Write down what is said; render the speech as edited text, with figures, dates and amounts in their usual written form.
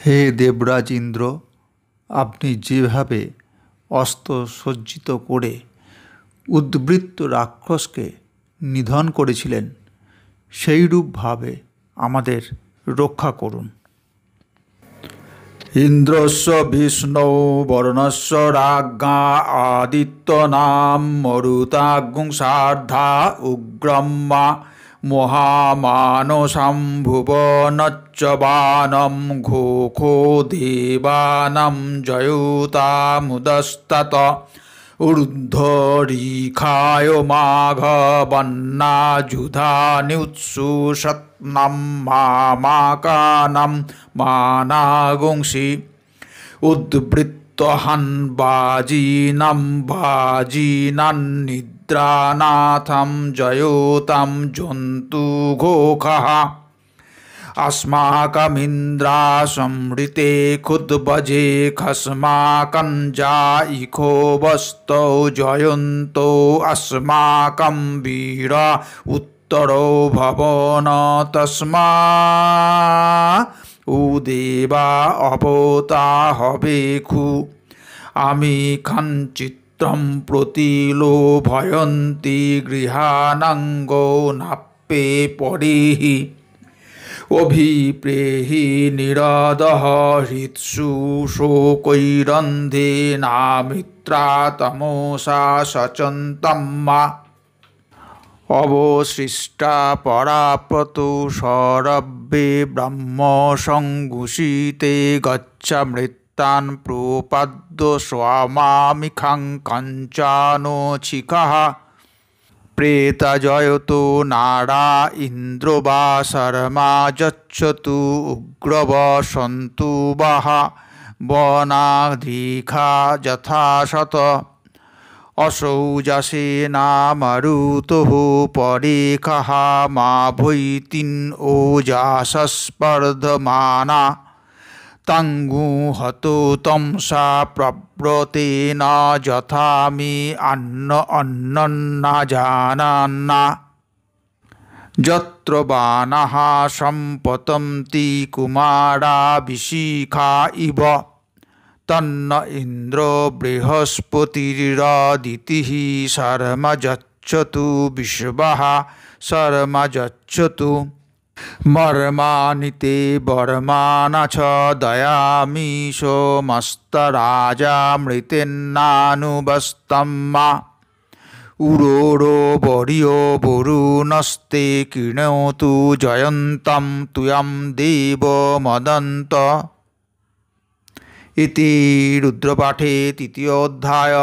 হে দেবরাজ ইন্দ্র, আপনি যেভাবে অস্ত্র সজ্জিত করে উদ্বৃত্ত রাক্ষসকে নিধন করেছিলেন, সেইরূপভাবে আমাদের রক্ষা করুন। ইন্দ্রস্য বিষ্ণু বরুণস্য রাজ্ঞা আদিত্যনাম মরুতাগুং সার্ধা উগ্রম্মা মহামানসাম ভুবনচ্চ বানম ঘোখো দেবানাম জয়ুতামুদস্তত ঊর্ধ্বরিখায় মাঘবন্নাযুধানিউৎসুষত্নম মামাকানাম মানাগুংসি উদ্বৃত্তহন বাজিনান্নিদ্রানাথম জয়োতাম জন্তু ঘোষः अस्माकमिन्द्रा संहृते खुद्बजे खस्माकं जायिखो वस्तौ जयन्तो अस्माकं वीरा उत्तरो भवन तस्मा उदेवा अवता हवेखु आमी खञ्चित्रं प्रतिलोभयन्ति गृहाणाङ्गो नाप्ये परिः अभिप्रेहि निरदः हृत्सु शोकैरन्धेनामित्रा तमसा सचन्तम्मा अवशिष्टा परापतु सौरभ्ये ब्रह्म संघुषिते गच्छमृतान् प्रोपद्य स्वामामिखं कञ्चानो छिकः प्रेतजयतो नारा इन्द्रो वा शर्मा यच्छतु उग्रवसन्तु वः वनाद्रिखा यथा शत असौजसेना मरुतोः परेखः मा भैतिन् ओजासस्पर्धमाना तङ्गुहतो तंसा प्रव्रतेन यथा मे अन्नं न जानन्ना यत्र बाणाः सम्पतन्ति कुमारा विशिखा इव तन्न इन्द्रो बृहस्पतिरदितिः शर्म यच्छतु विश्वः शर्म यच्छतु मर्माणि ते वर्माण च दयामि सोमस्तराजा मृतेन्नानुबस्तम्मा उरोरो वर्यो वरुणस्ते कृणोतु जयन्तं तुयं देव मदन्त। इति रुद्रपाठे तृतीयोऽध्याय।